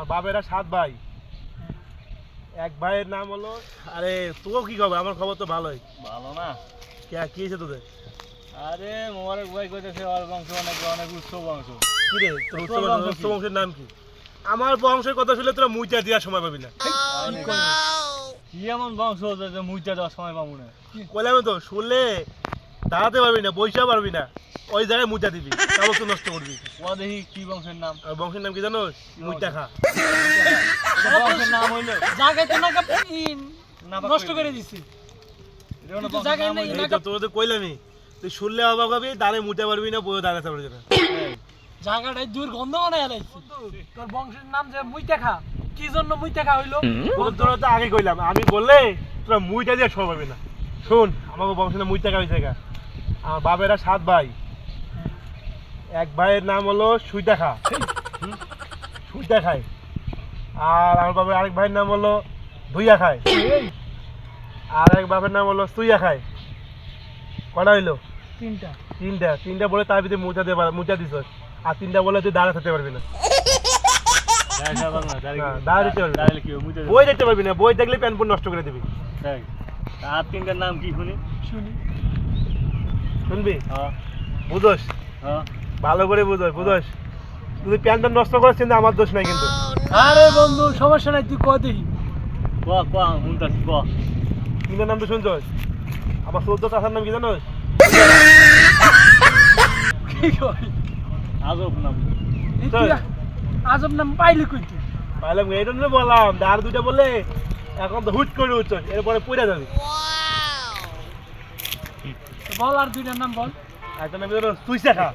আমার বাবেরা 7 ভাই। এক ভাইয়ের নাম হলো, আরে তোর কি খবর? আমার খবর তো ভালোই। ভালো না? কি হয়েছে তোদের? আরে মোবারক ভাই কইতেছে ওর বংশ অনেক অনেক উচ্চ বংশ। কি রে তোর উচ্চ বংশের নাম কি? আমার বংশের কথা শুনলে তোরা মুইটা দেওয়ার সময় পাবি না। কি এমন বংশ যে মুইটা দেওয়ার সময় পাবো না? কইলাম তো, শুনলে দাঁড়াতে পারবি না, বইসা পারবি না, ওই জায়গায় মুইটা দিবি, কাগজ তো নষ্ট করবি। ও দেখি কি বংশের নাম? আর বংশের নাম কি জানো? মুইটা খা। বংশের নাম হইলো জায়গায় তো নাকা নষ্ট করে দিছি। জায়গায় নাই নাকা। তোর তো কইলামই, তুই শুনলে অবাক হবি, দাঁড়ে মুইটা পারবি না, বইও দাঁড়াতে পারবি না। জায়গাটাই দুর্গন্ধ বানায় লাইছি। তোর বংশের নাম যে মুইটা খা, কি জন্য মুইটা খা হইলো? তোরা তো আগে কইলাম, আমি বললে তোরা মুইটা দিয়ে সব পাবি না। শোন, আমাকে বংশের নাম মুইটা খা হয়েছে। আমার বাবেরা 7 ভাই। এক ভাইয়ের নাম হলো সুইটা খা, সুইটা খায়। আর আমার বাবার আরেক ভাইয়ের নাম হলো ধুইয়া খায়। আর এক বাবার নাম হলো সুইয়া খায়। কটা হইলো? তিনটা বলে তার ভিতরে মুচা দিছ। আর 3টা বলে তুই দাঁড়া থাকতে পারবি না, দাঁড়া দিতে পারবি না, বই দেখতে পারবি না, বই দেখলে প্যান পুন নষ্ট করে দিবি। আর 3টার নাম কি শুনি? শুনবি? হ্যাঁ বুঝোস, হ্যাঁ ভালো করে বুঝোস। তুই প্যানটা নষ্ট করার চিন্তা আমার দোষ নাই কিন্তু। আরে বন্ধু সমস্যা নাই, তুই কয় দেখি। ক ক মুন্তাস ক। 3টার নাম তো শুনছস? আমার 14 চাচার নাম কি জানোস? কি কই? আজব নাম। এই তুই আজব নাম পাইলি কই তুই? পাইলাম, এইটা নিয়ে বললাম। আর 2টা বলে এখন তো হুট করে উঠছস, এরপরে পড়ে যাবি। বল আর 2টার নাম বল। একটা নাম হলো সুইসা খা।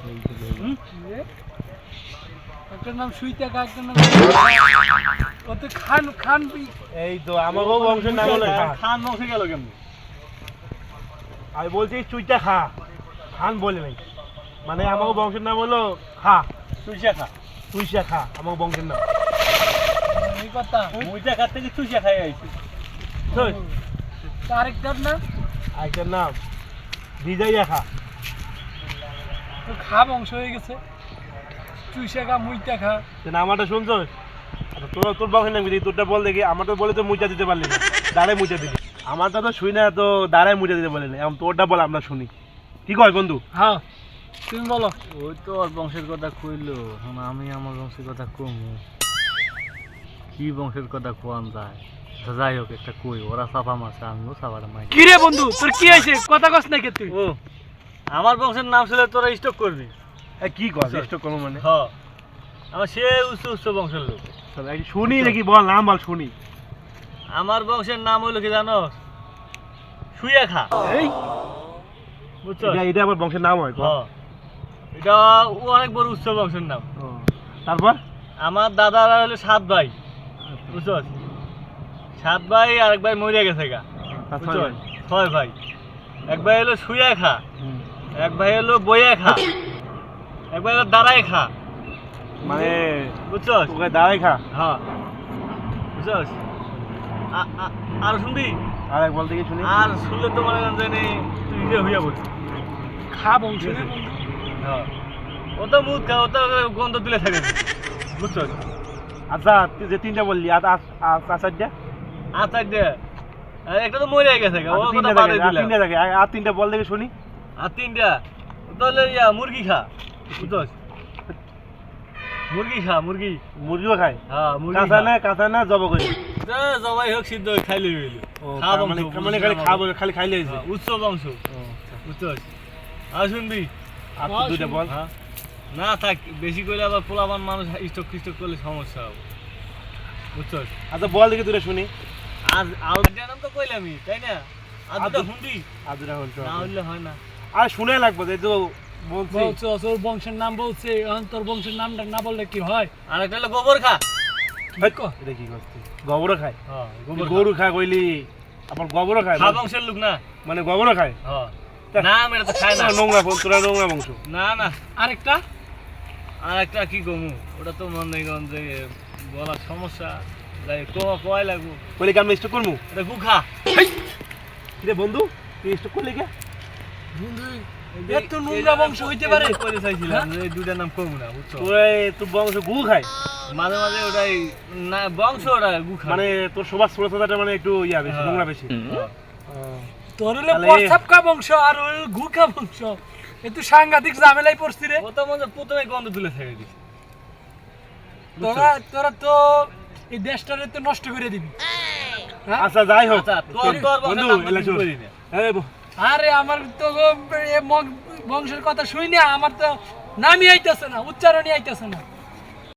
একটার নাম সুইতা খা, একটার নাম ও তো খান খান। এই তো আমারও বংশের নাম হলো খা। খান বংশে গেল কেমন? আমি বলছি চুইটা খা, খান বলে নাই। মানে আমাকে বংশের নাম হলো খা, চুইসা খা। সুইসা খা আমার বংশের নাম। এই কথা মুইটা খাত থেকে চুইসা খাই আইছি। শোন, আরেকটার নাম আরেকটার নাম ভিজাইয়া খা। তো খা বংশ হয়ে গেছে। চুইসা খা, মুইটা খা। তুই নামটা শুনছস? আচ্ছা, তোর বংশের নাম কি? তোরটা বল দেখি। আমারটা বলে তো মুইটা দিতে পারলি না, দাঁড়ায় মুইটা দিবি। আমারটা তো শুই না, তো দাঁড়ায় মুইটা দিতে বলে না। এখন তোরটা বল, আমরা শুনি। কি কয় বন্ধু? হ্যাঁ তুমি বলো। ওই তো ওর বংশের কথা কইলো, এখন আমি আমার বংশের কথা কমু। কি বংশের কথা কোয়ান যায়? যাই হোক, একটা কই, ওরা চাপা মারছে, আমিও চাপাটা মারি। কি রে বন্ধু, তোর কি হয়েছে? কথা কস না কে তুই? ও আমার বংশের নাম শুনলে তোরা স্টক করবি। কি কয় চেষ্টা করবো মানে? হ, আমার সে উচ্চ উচ্চ বংশের লোক। শুনি নাকি? বল নাম বল, শুনি। আমার বংশের নাম হইলো কি জানো? শুইয়া খা। এই বুঝছো? এটা আবার বংশের নাম হয়? হ্যাঁ, এটা ও অনেক বড় উচ্চ বংশের নাম। তারপর আমার দাদারা হলো 7 ভাই, বুঝছো? 7 ভাই, আর এক ভাই মরিয়া গেছে গা, বুঝছো? 6 ভাই। এক ভাই হলো শুইয়া খা, এক ভাই হলো বইয়া খা, এক ভাই হলো দাঁড়ায় খা। মানে বুঝছো? তোকে দাঁড়াই খা। হ্যাঁ, বুঝছো? আর শুনবি? আর এক বল দেখি শুনি। আর শুনলে তো মনে করেন যে তুই নিজে হইয়া বলছিস। খা বংশ রে বন্ধু। হ্যাঁ, ও তো মুখ খা, ও তো গন্ধ তুলে থাকে, বুঝছো? আচ্ছা, তুই যে 3টা বললি, আচ্ছা দে, একটা তো মরে গেছে গা, ও কথা বাদে দিলাম। 3টা থাকে, আর 3টা বল দেখি শুনি। আর 3টা তাহলে মুরগি খা, বুঝছো? মুরগি খা, মুরগি। মুরগিও খায়? হ্যাঁ, মুরগি কাঁচা না জব করে? জবাই হোক, সিদ্ধ হোক, খাইলে হইলো। মানে খালি খাবো, খালি খাইলে হয়েছে। উচ্চ বংশ, বুঝছো? আর শুনবি? আর 2টা বল। হ্যাঁ, না থাক, বেশি করে আবার পোলাবান মানুষ স্টক টিস্টক করলে সমস্যা হবে, বুঝছো? আচ্ছা বল দেখি 2টা শুনি। আর নাম তো কইলামই, তাই না? আর 2টা শুনবি? আর 2টা না হইলে হয় না। আর শুনে লাগবে, এই তো বলছি। বলছো তোর বংশের নাম বলছে, এখন তোর বংশের নামটা না বললে কি হয়? আর একটা হলো গোবর খা। এটা কি করছিস? গোবরও খায়? হ্যাঁ, গরু খায় কইলি, আবার গোবরও খায়? খা বংশের লোক না, মানে গোবরও খায়? হ্যাঁ। না, এটা তো খায় না। নোংরা বল, তোরা নোংরা বংশ। না না, আরেকটা আর একটা কি কমু, ওটা তো মনে করেন যে বলার সমস্যা, যাই কয় লাগবো। বলি কি আমি স্টক করবো? এটা গুখা। রে বন্ধু, তুই স্টক করলি কে? বন্ধু এত নোংরা বংশ হইতে পারে? করে চাইছিলাম যে এই দুইটার নাম কমু না বুঝছো তোর বংশ গু খায় মাঝে মাঝে ওটাই না বংশ ওটা গুখা মানে তোর সবার ছোটটা মানে একটু ইয়া বেশি নোংরা বেশি তোর হলো তাহলে- প্রসাবকা বংশ আর ওর গুখা বংশ একটু সাংঘাতিক ঝামেলায় পড়ছি রে। ও তো মনে হয় প্রথমে গন্ধ তুলে ছেড়ে দিছে তোরা তো এই দেশটারে তো নষ্ট করে দিবি। হ্যাঁ? আচ্ছা যাই হোক আচ্ছা তোর বন্ধু এলা শোন। করি না আরে আমার তো বংশের কথা শুই না, আমার তো নামই আইতেছে না, উচ্চারণই আইতেছে না।